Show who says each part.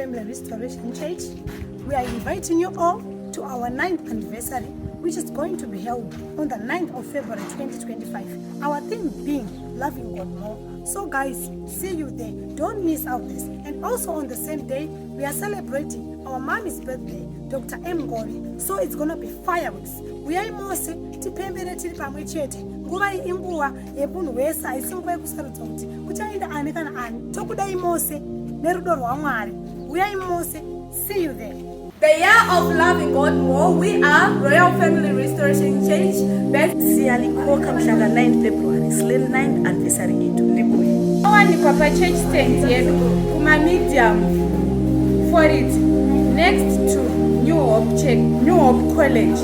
Speaker 1: Family Restoration Church. We are inviting you all to our 9th anniversary, which is going to be held on the 9th of February 2025. Our theme being Loving God More. So guys, see you there. Don't miss out this. And also on the same day, we are celebrating our mommy's birthday, Dr. M. Gori. So it's gonna be fireworks. We are mose tipembere tiri pamwe chete. Nguva inguva yemunhu wese aisinguva yekusarudza kuti kuchaenda ani kana ani. Tokudai mose nerudo rwaMwari. We are mose. See you there.
Speaker 2: The year of loving God more, we are Royal Family Restoration Church.
Speaker 3: Siyalikhoka mhlaka 9 February, sileli 9th anniversary yethu libuye.
Speaker 2: Awani Papa Church tent yetu kuma medium for it next to New Hope College.